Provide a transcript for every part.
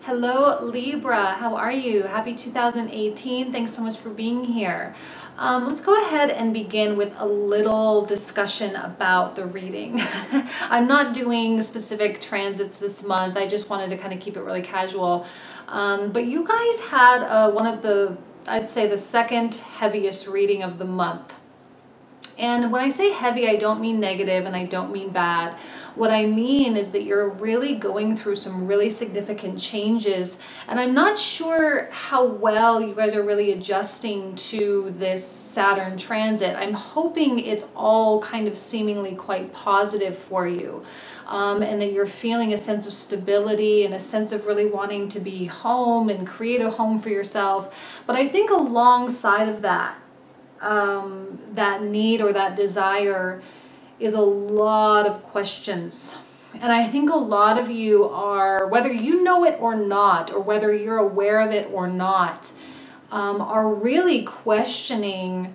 Hello Libra, how are you? Happy 2018. Thanks so much for being here. Let's go ahead and begin with a little discussion about the reading. I'm not doing specific transits this month. I just wanted to kind of keep it really casual. But you guys had one of the, I'd say the second heaviest reading of the month. And when I say heavy, I don't mean negative and I don't mean bad. What I mean is that you're really going through some really significant changes, and I'm not sure how well you guys are really adjusting to this Saturn transit. I'm hoping it's all kind of seemingly quite positive for you, and that you're feeling a sense of stability and a sense of really wanting to be home and create a home for yourself. But I think alongside of that, that need or that desire is a lot of questions. And I think a lot of you are, whether you know it or not, or whether you're aware of it or not, are really questioning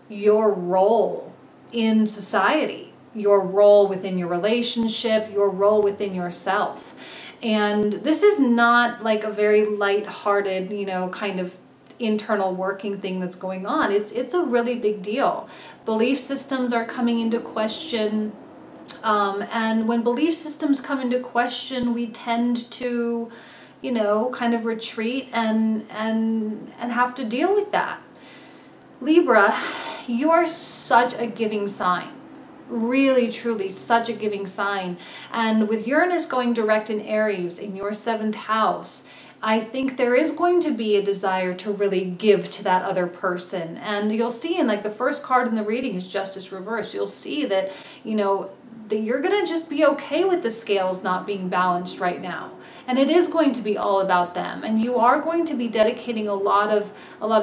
your role in society, your role within your relationship, your role within yourself. And this is not like a very light-hearted, kind of internal working thing that's going on. It's a really big deal. Belief systems are coming into question, and when belief systems come into question, we tend to, kind of retreat and have to deal with that. Libra, you are such a giving sign. Really, truly, such a giving sign. And with Uranus going direct in Aries in your 7th house, I think there is going to be a desire to really give to that other person. And you'll see in like the first card in the reading is Justice Reversed. You'll see that, that you're going to just be okay with the scales not being balanced right now. And it is going to be all about them. And you are going to be dedicating a lot of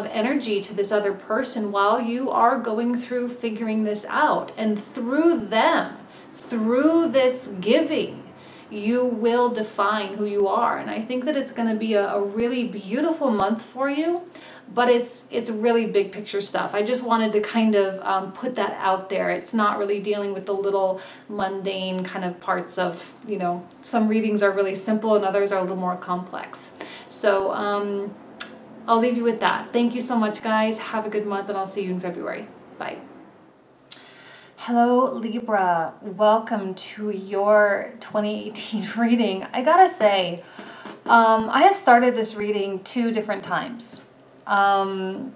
energy to this other person while you are going through figuring this out. And through them, through this giving, you will define who you are. And I think that it's going to be a really beautiful month for you, but it's really big picture stuff. I just wanted to kind of put that out there. It's not really dealing with the little mundane kind of parts of, some readings are really simple and others are a little more complex. So I'll leave you with that. Thank you so much, guys. Have a good month, and I'll see you in February. Bye. Hello Libra, welcome to your 2018 reading. I gotta say, I have started this reading 2 different times. And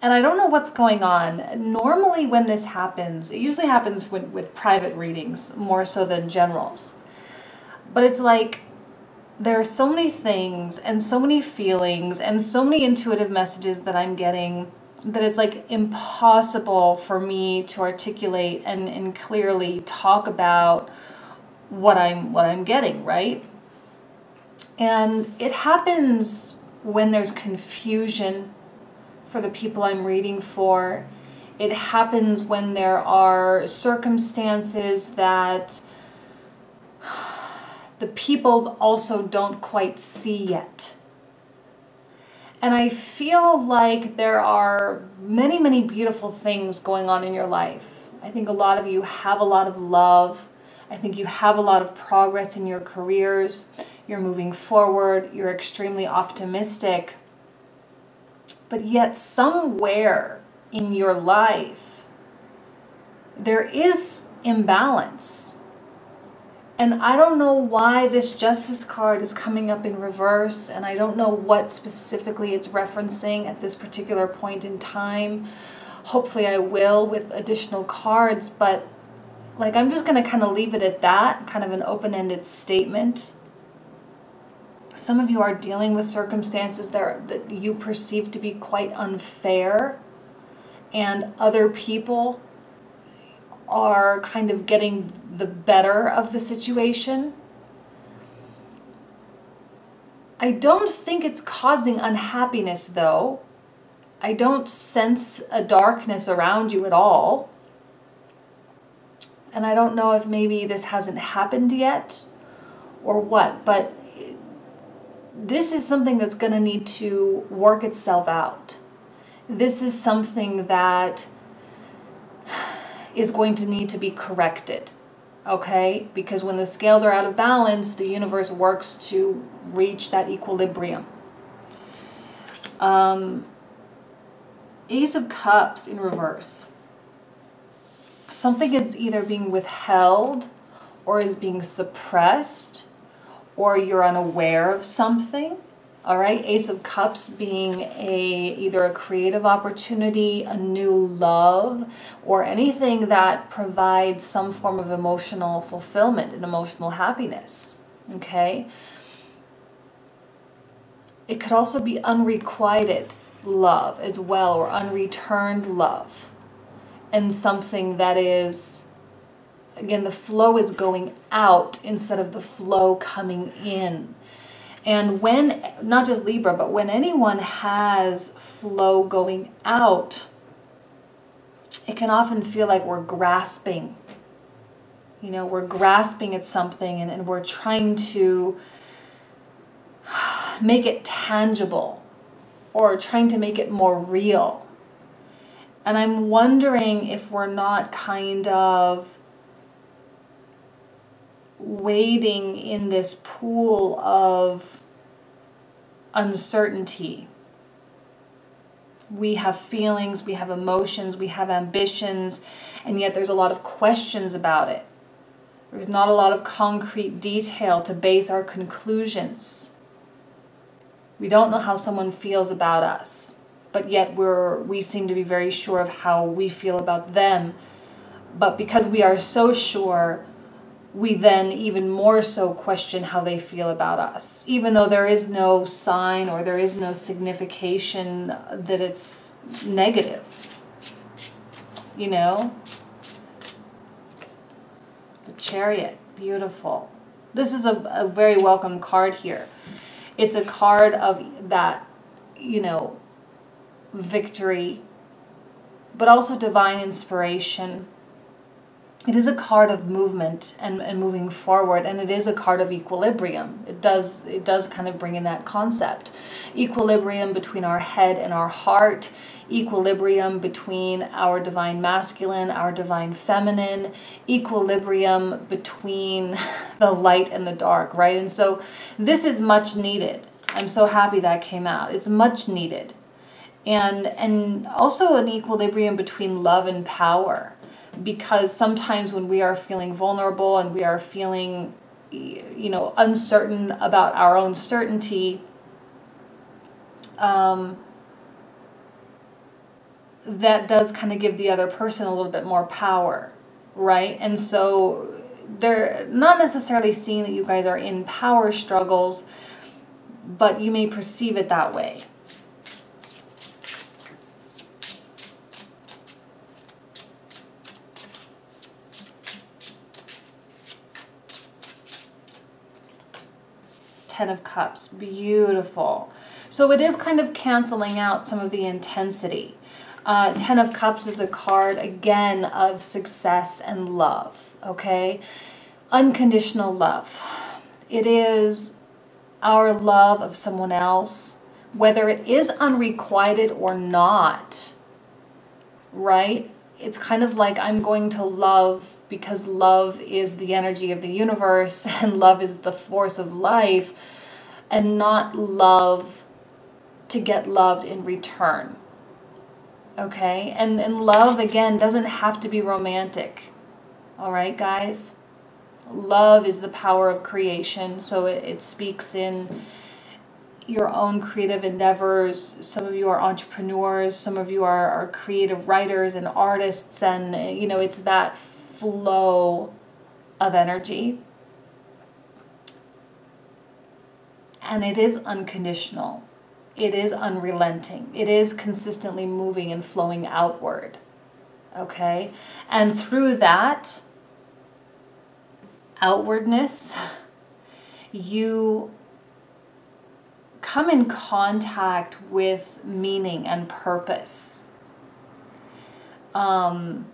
I don't know what's going on. Normally when this happens, it usually happens with private readings more so than generals. But it's like there are so many things and so many feelings and so many intuitive messages that I'm getting that it's like impossible for me to articulate and clearly talk about what I'm getting, right? And it happens when there's confusion for the people I'm reading for. It happens when there are circumstances that the people also don't quite see yet. And I feel like there are many, many beautiful things going on in your life. I think a lot of you have a lot of love. I think you have a lot of progress in your careers. You're moving forward. You're extremely optimistic. But yet somewhere in your life, there is imbalance. And I don't know why this Justice card is coming up in reverse, and I don't know what specifically it's referencing at this particular point in time. Hopefully I will with additional cards, but like I'm just going to kind of leave it at that, kind of an open-ended statement. Some of you are dealing with circumstances that you perceive to be quite unfair, and other people are kind of getting the better of the situation. I don't think it's causing unhappiness though. I don't sense a darkness around you at all. And I don't know if maybe this hasn't happened yet or what, but this is something that's going to need to work itself out. This is something that is going to need to be corrected. okay? Because when the scales are out of balance, the universe works to reach that equilibrium. Ace of Cups in reverse. Something is either being withheld or is being suppressed, or you're unaware of something. All right, Ace of Cups being either a creative opportunity, a new love, or anything that provides some form of emotional fulfillment and emotional happiness, okay? It could also be unrequited love as well, or unreturned love, and something that is, again, the flow is going out instead of the flow coming in. And when, not just Libra, but when anyone has flow going out, it can often feel like we're grasping. You know, we're grasping at something and we're trying to make it tangible or trying to make it more real. And I'm wondering if we're not kind of wading in this pool of uncertainty. We have feelings, we have emotions, we have ambitions, and yet there's a lot of questions about it. There's not a lot of concrete detail to base our conclusions. We don't know how someone feels about us, but yet we seem to be very sure of how we feel about them. But because we are so sure, we then even more so question how they feel about us, even though there is no sign or there is no signification that it's negative. You know? The Chariot, beautiful. This is a very welcome card here. It's a card of that, you know, victory, but also divine inspiration. It is a card of movement and moving forward, and it is a card of equilibrium. It does kind of bring in that concept. Equilibrium between our head and our heart, equilibrium between our divine masculine, our divine feminine, equilibrium between the light and the dark, right? And so this is much needed. I'm so happy that came out. It's much needed. And also an equilibrium between love and power. Because sometimes when we are feeling vulnerable and we are feeling, you know, uncertain about our own certainty, that does kind of give the other person a little bit more power, right? And so they're not necessarily seeing that you guys are in power struggles, but you may perceive it that way. Ten of Cups, beautiful. So it is kind of canceling out some of the intensity. Ten of Cups is a card, again, of success and love, okay? Unconditional love. It is our love of someone else, whether it is unrequited or not, right? It's kind of like I'm going to love because love is the energy of the universe and love is the force of life, and not love to get loved in return. Okay? And love, again, doesn't have to be romantic. All right, guys? Love is the power of creation, so it speaks in your own creative endeavors. Some of you are entrepreneurs, some of you are creative writers and artists, and you know, it's that flow of energy. And it is unconditional. It is unrelenting. It is consistently moving and flowing outward. Okay? And through that outwardness, you come in contact with meaning and purpose. For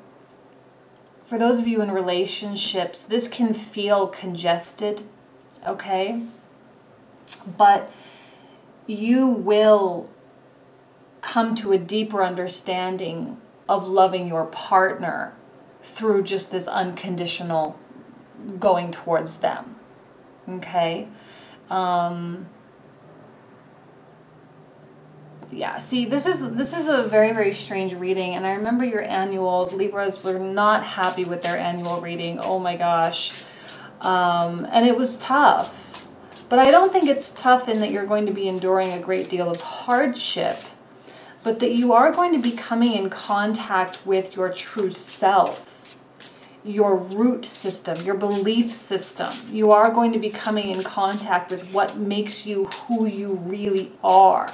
those of you in relationships, this can feel congested, okay? But you will come to a deeper understanding of loving your partner through just this unconditional going towards them. Okay? Yeah, see, this is a very, very strange reading, and I remember your annuals. Libras were not happy with their annual reading. Oh my gosh. And it was tough. But I don't think it's tough in that you're going to be enduring a great deal of hardship, but that you are going to be coming in contact with your true self, your root system, your belief system. You are going to be coming in contact with what makes you who you really are.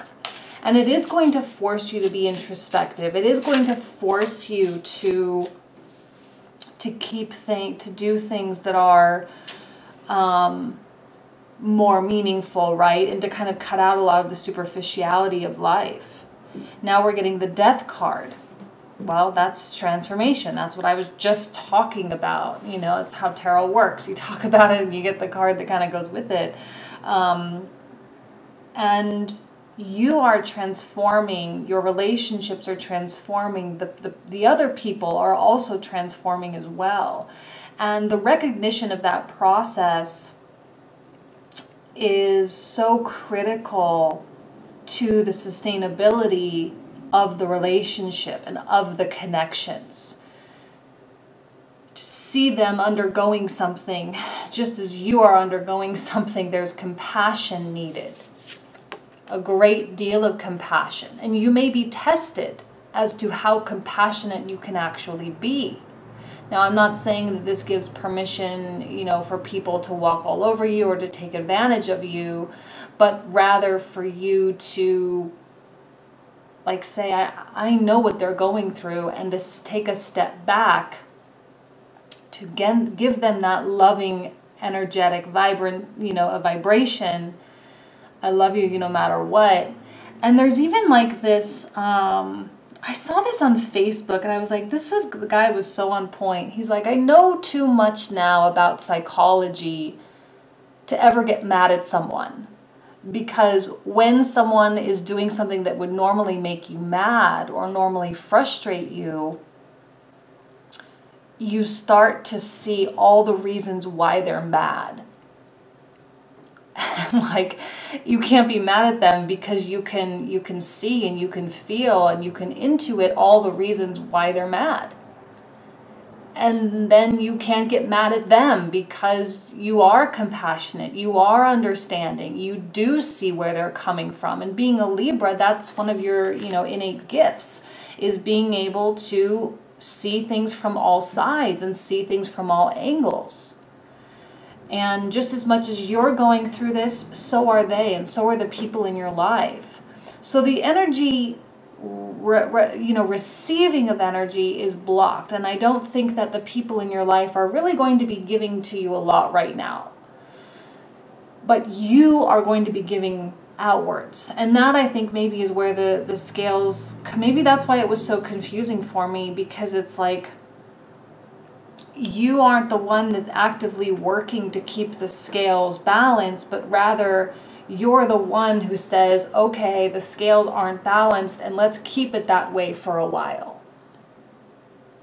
And it is going to force you to be introspective. It is going to force you to do things that are more meaningful, right? And to kind of cut out a lot of the superficiality of life. Now we're getting the Death card. Well, that's transformation. That's what I was just talking about. You know, it's how tarot works. You talk about it and you get the card that kind of goes with it. And you are transforming, your relationships are transforming, the other people are also transforming as well. And the recognition of that process is so critical to the sustainability of the relationship and of the connections. To see them undergoing something, just as you are undergoing something, there's compassion needed. A great deal of compassion. And you may be tested as to how compassionate you can actually be. Now, I'm not saying that this gives permission, you know, for people to walk all over you or to take advantage of you, but rather for you to, like, say, I know what they're going through, and to take a step back to give them that loving, energetic, vibrant, you know, a vibration. I love you, no matter what. And there's even like this, I saw this on Facebook and I was like, the guy was so on point. He's like, I know too much now about psychology to ever get mad at someone. Because when someone is doing something that would normally make you mad or normally frustrate you, you start to see all the reasons why they're mad. Like, you can't be mad at them because you can see and you can feel and you can intuit all the reasons why they're mad. And then you can't get mad at them because you are compassionate, you are understanding, you do see where they're coming from. And being a Libra, that's one of your, innate gifts, is being able to see things from all sides and see things from all angles. And just as much as you're going through this, so are they, and so are the people in your life. So the energy, receiving of energy is blocked. And I don't think that the people in your life are really going to be giving to you a lot right now. But you are going to be giving outwards. And that, I think, maybe is where the scales, maybe that's why it was so confusing for me, because it's like, you aren't the one that's actively working to keep the scales balanced, but rather you're the one who says, okay, the scales aren't balanced and let's keep it that way for a while.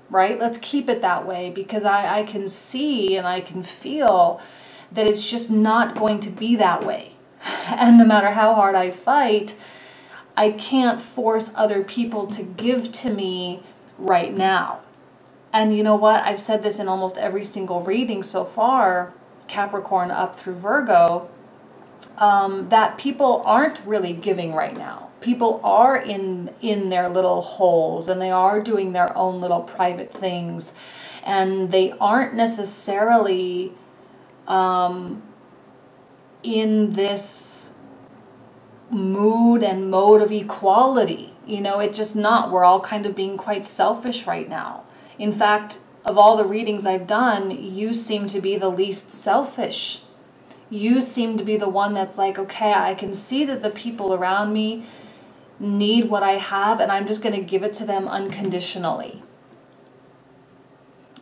Right? Let's keep it that way because I can see and I can feel that it's just not going to be that way. And no matter how hard I fight, I can't force other people to give to me right now. And you know what? I've said this in almost every single reading so far, Capricorn up through Virgo, that people aren't really giving right now. People are in their little holes and they are doing their own little private things. And they aren't necessarily in this mood and mode of equality. It's just not. We're all kind of being quite selfish right now. In fact, of all the readings I've done, you seem to be the least selfish. You seem to be the one that's like, okay, I can see that the people around me need what I have, and I'm just going to give it to them unconditionally.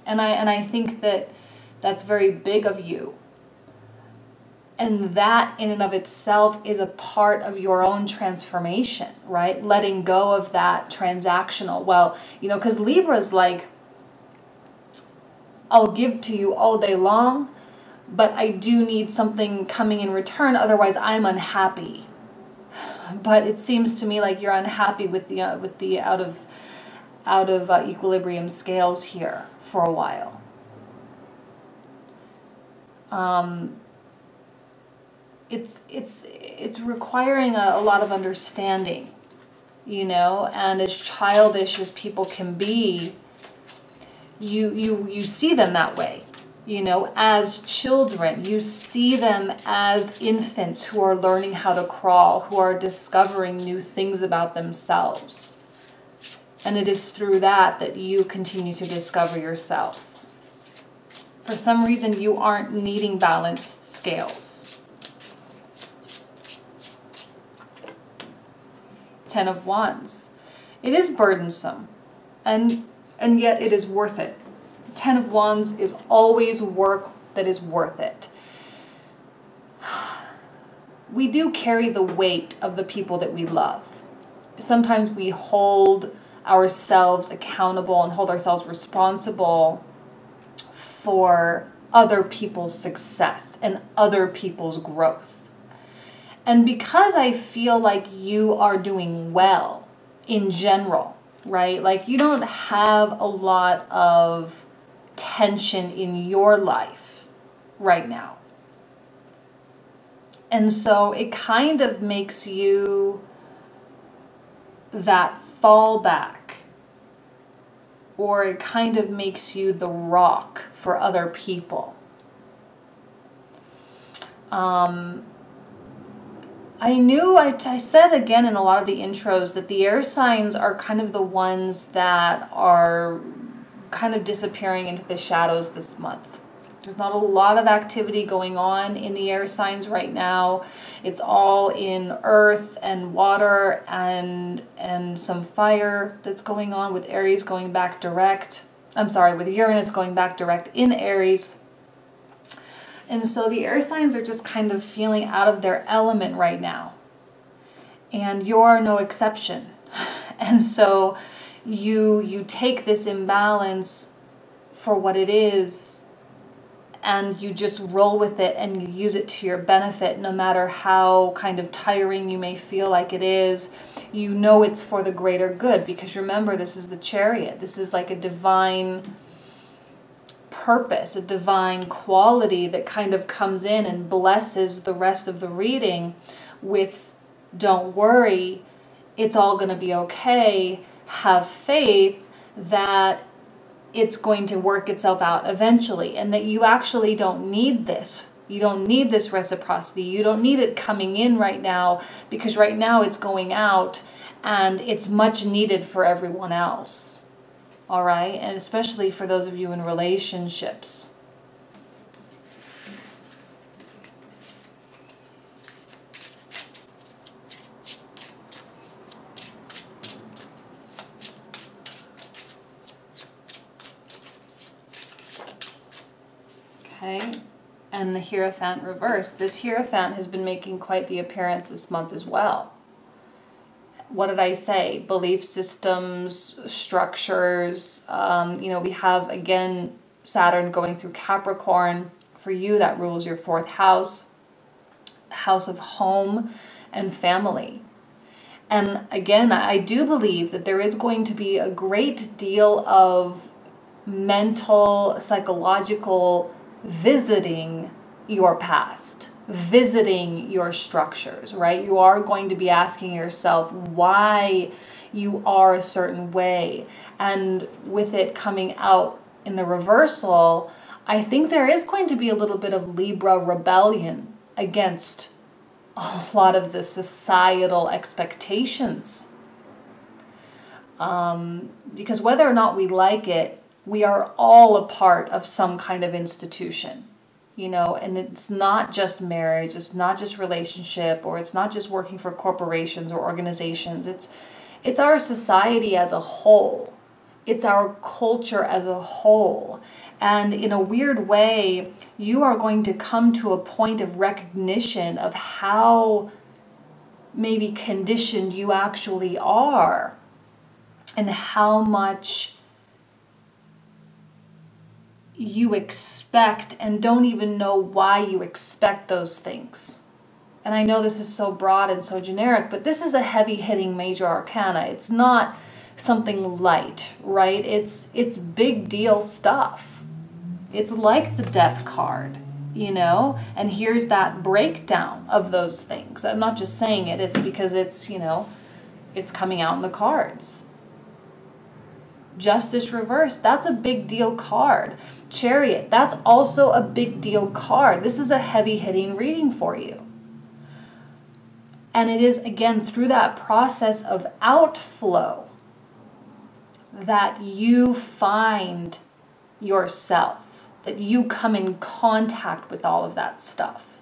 And I think that that's very big of you. And that in and of itself is a part of your own transformation, right? Letting go of that transactional. Well, because Libra's like, I'll give to you all day long, but I do need something coming in return, otherwise I'm unhappy. But it seems to me like you're unhappy with the out of equilibrium scales here for a while. It's requiring a lot of understanding, you know, and as childish as people can be, you see them that way. You know, as children, you see them as infants who are learning how to crawl, who are discovering new things about themselves. And it is through that you continue to discover yourself. For some reason, you aren't needing balanced scales. 10 of Wands. It is burdensome, and yet it is worth it. 10 of Wands is always work that is worth it. We do carry the weight of the people that we love. Sometimes we hold ourselves accountable and hold ourselves responsible for other people's success and other people's growth. And because I feel like you are doing well in general, right? Like you don't have a lot of tension in your life right now. And so it kind of makes you that fallback, or it kind of makes you the rock for other people. I said again in a lot of the intros that the air signs are kind of the ones that are kind of disappearing into the shadows this month. There's not a lot of activity going on in the air signs right now. It's all in earth and water and some fire that's going on, with Aries going back direct. I'm sorry, with Uranus going back direct in Aries. And so the air signs are just kind of feeling out of their element right now. And you're no exception. And so you take this imbalance for what it is, and you just roll with it and you use it to your benefit, no matter how kind of tiring you may feel like it is. You know it's for the greater good, because remember, this is the Chariot. This is like a divine purpose, a divine quality that kind of comes in and blesses the rest of the reading with, don't worry, it's all going to be okay. Have faith that it's going to work itself out eventually, and that you actually don't need this. You don't need this reciprocity. You don't need it coming in right now, because right now it's going out and it's much needed for everyone else. All right? And especially for those of you in relationships. Okay, and the Hierophant reversed. This Hierophant has been making quite the appearance this month as well. What did I say? Belief systems, structures. You know, we have, again, Saturn going through Capricorn. For you, that rules your 4th house, the house of home and family. And again, I do believe that there is going to be a great deal of mental, psychological visiting your past, visiting your structures, right? You are going to be asking yourself why you are a certain way. And with it coming out in the reversal, I think there is going to be a little bit of Libra rebellion against a lot of the societal expectations. Because whether or not we like it, we are all a part of some kind of institution, you know, and it's not just marriage, it's not just relationship, or it's not just working for corporations or organizations. It's our society as a whole. It's our culture as a whole. And in a weird way, you are going to come to a point of recognition of how maybe conditioned you actually are, and how much you expect and don't even know why you expect those things. And I know this is so broad and so generic, but this is a heavy-hitting major arcana. It's not something light, right? It's big deal stuff. It's like the Death card, you know? And here's that breakdown of those things. I'm not just saying it, it's because it's, you know, it's coming out in the cards. Justice reversed, that's a big deal card. Chariot, that's also a big deal card. This is a heavy-hitting reading for you. And it is, again, through that process of outflow that you find yourself, that you come in contact with all of that stuff.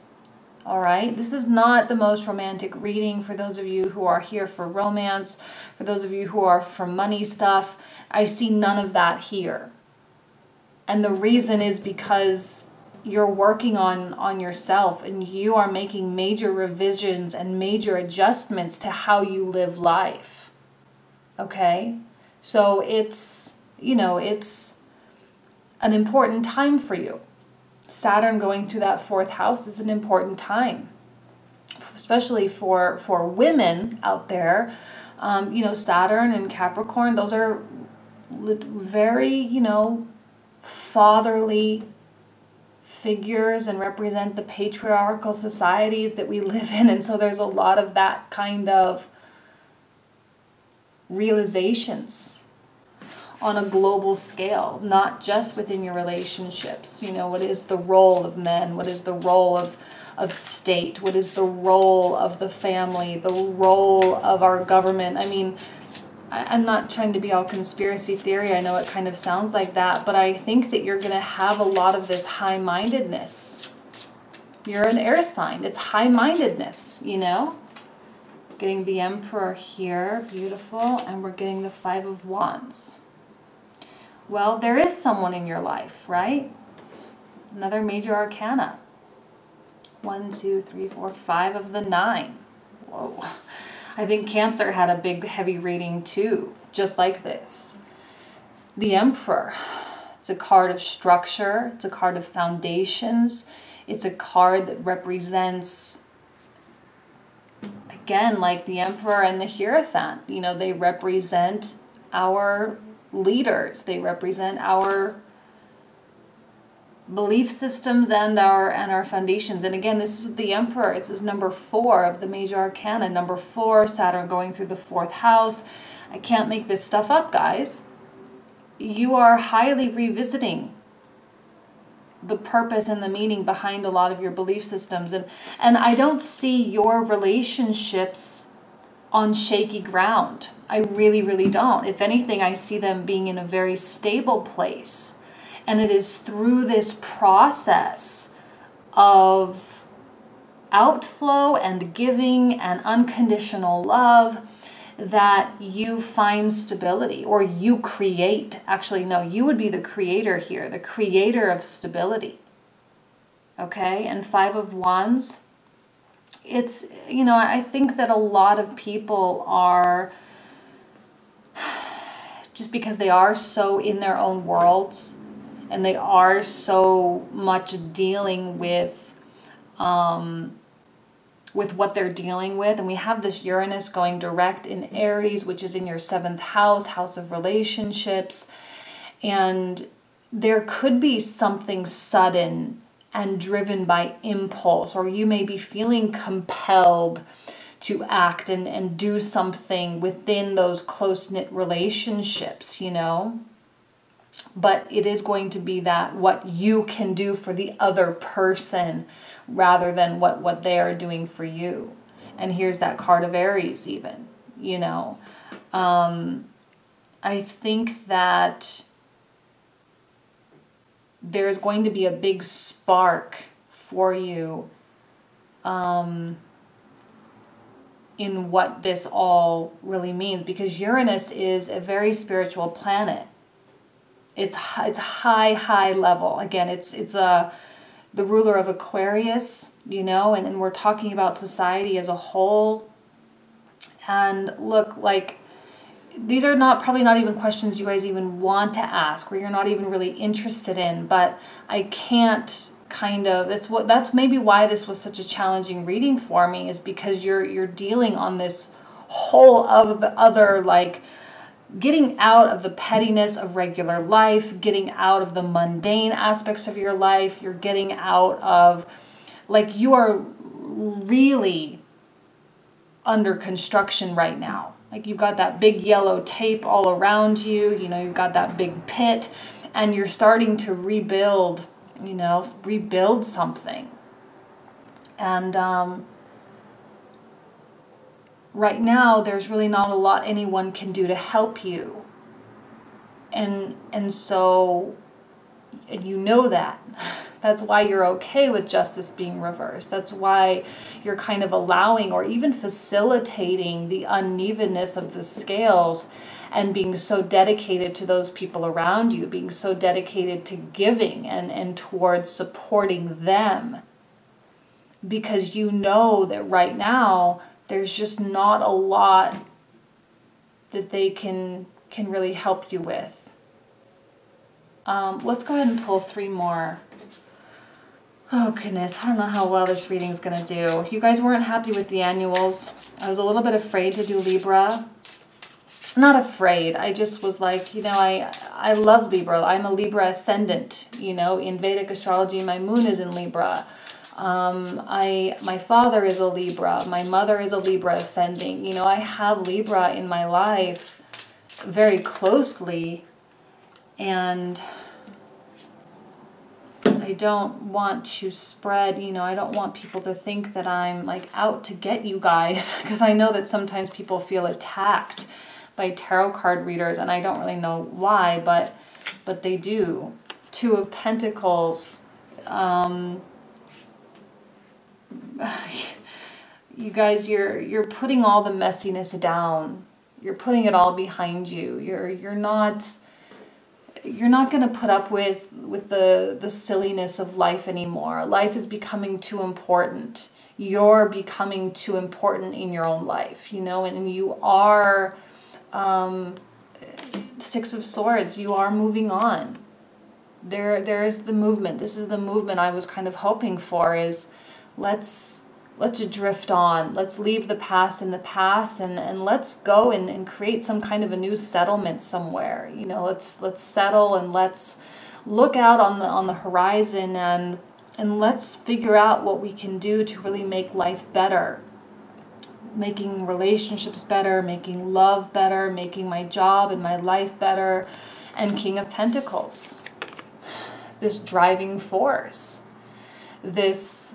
All right? This is not the most romantic reading for those of you who are here for romance, for those of you who are for money stuff. I see none of that here. And the reason is because you're working on yourself, and you are making major revisions and major adjustments to how you live life. Okay? So it's, you know, it's an important time for you. Saturn going through that 4th house is an important time, especially for women out there. You know, Saturn and Capricorn, those are very, you know, fatherly figures and represent the patriarchal societies that we live in. And so there's a lot of that kind of realizations on a global scale, not just within your relationships. You know, what is the role of men? What is the role of state? What is the role of the family? The role of our government? I mean, I'm not trying to be all conspiracy theory. I know it kind of sounds like that, but I think that you're going to have a lot of this high-mindedness. You're an air sign. It's high-mindedness, you know? Getting the Emperor here. Beautiful. And we're getting the 5 of Wands. Well, there is someone in your life, right? Another major arcana. 1, 2, 3, 4, 5 of the 9. Whoa. I think Cancer had a big, heavy reading too, just like this. The Emperor. It's a card of structure. It's a card of foundations. It's a card that represents, again, like the Emperor and the Hierophant. You know, they represent our leaders. They represent our belief systems and our foundations. And again, this is the Emperor. This is number 4 of the major arcana. Number 4, Saturn going through the 4th house. I can't make this stuff up, guys. You are highly revisiting the purpose and the meaning behind a lot of your belief systems. And I don't see your relationships on shaky ground. I really, really don't. If anything, I see them being in a very stable place. And it is through this process of outflow and giving and unconditional love that you find stability, or you create. Actually, no, you would be the creator here, the creator of stability. Okay, and 5 of Wands, it's, you know, I think that a lot of people are, just because they are so in their own worlds, and they are so much dealing with what they're dealing with. And we have this Uranus going direct in Aries, which is in your 7th house, house of relationships. And there could be something sudden and driven by impulse, or you may be feeling compelled to act and do something within those close-knit relationships, you know. But it is going to be that what you can do for the other person rather than what they are doing for you. And here's that card of Aries even, you know. I think that there's going to be a big spark for you in what this all really means, because Uranus is a very spiritual planet. It's high level. Again, it's the ruler of Aquarius, you know, and we're talking about society as a whole. And look, like, these are probably not even questions you guys even want to ask, or you're not even really interested in, but I can't that's maybe why this was such a challenging reading for me, is because you're dealing on this whole of the other, like getting out of the pettiness of regular life, getting out of the mundane aspects of your life. You're getting out of, like, you are really under construction right now. Like, you've got that big yellow tape all around you, you know, you've got that big pit, and you're starting to rebuild, you know, rebuild something. And right now, there's really not a lot anyone can do to help you. And so, and you know that. That's why you're okay with justice being reversed. That's why you're kind of allowing or even facilitating the unevenness of the scales, and being so dedicated to those people around you, being so dedicated to giving and towards supporting them. Because you know that right now, there's just not a lot that they can really help you with. Let's go ahead and pull 3 more. Oh goodness, I don't know how well this reading is going to do. You guys weren't happy with the annuals. I was a little bit afraid to do Libra. Not afraid, I just was like, you know, I love Libra. I'm a Libra ascendant, you know, in Vedic astrology. My moon is in Libra. My father is a Libra. My mother is a Libra ascending. You know, I have Libra in my life very closely, and I don't want to spread, you know, I don't want people to think that I'm like out to get you guys, because I know that sometimes people feel attacked by tarot card readers, and I don't really know why, but they do. 2 of Pentacles. You guys, you're putting all the messiness down. You're putting it all behind you. You're not going to put up with the silliness of life anymore. Life is becoming too important. You're becoming too important in your own life, you know, and you are 6 of Swords. You are moving on. There is the movement. This is the movement I was kind of hoping for, is let's drift on. Let's leave the past in the past, and let's go and create some kind of a new settlement somewhere. You know, let's settle, and let's look out on the horizon, and let's figure out what we can do to really make life better. Making relationships better, making love better, making my job and my life better. And King of Pentacles. This driving force. This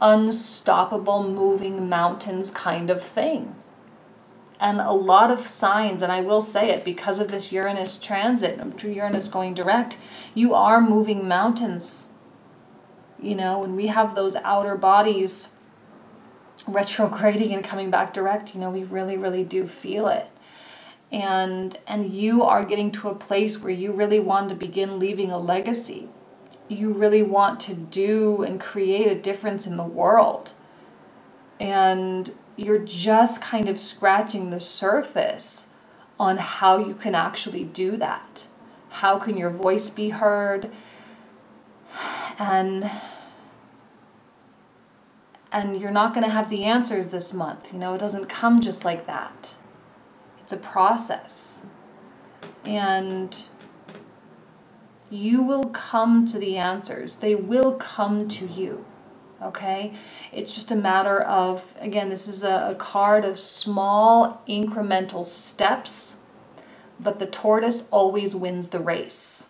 unstoppable moving mountains kind of thing. And a lot of signs, and I will say it, because of this Uranus transit, Uranus going direct, you are moving mountains. You know, when we have those outer bodies retrograding and coming back direct, you know, we really, really do feel it. And you are getting to a place where you really want to begin leaving a legacy. You really want to do and create a difference in the world. And you're just kind of scratching the surface on how you can actually do that. How can your voice be heard? And you're not going to have the answers this month. You know, it doesn't come just like that. It's a process. And you will come to the answers. They will come to you. Okay? It's just a matter of, again, this is a card of small incremental steps, but the tortoise always wins the race.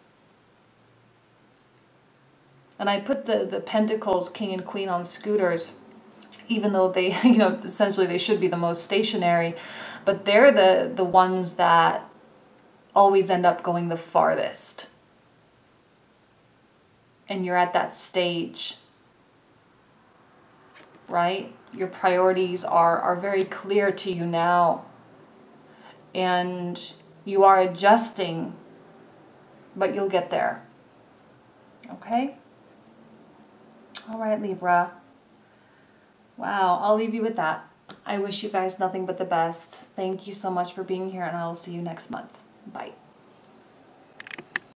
And I put the Pentacles, King and Queen, on scooters, even though they, you know, essentially they should be the most stationary, but they're the ones that always end up going the farthest. And you're at that stage, right? Your priorities are very clear to you now. And you are adjusting, but you'll get there. Okay? All right, Libra. Wow, I'll leave you with that. I wish you guys nothing but the best. Thank you so much for being here, and I will see you next month. Bye.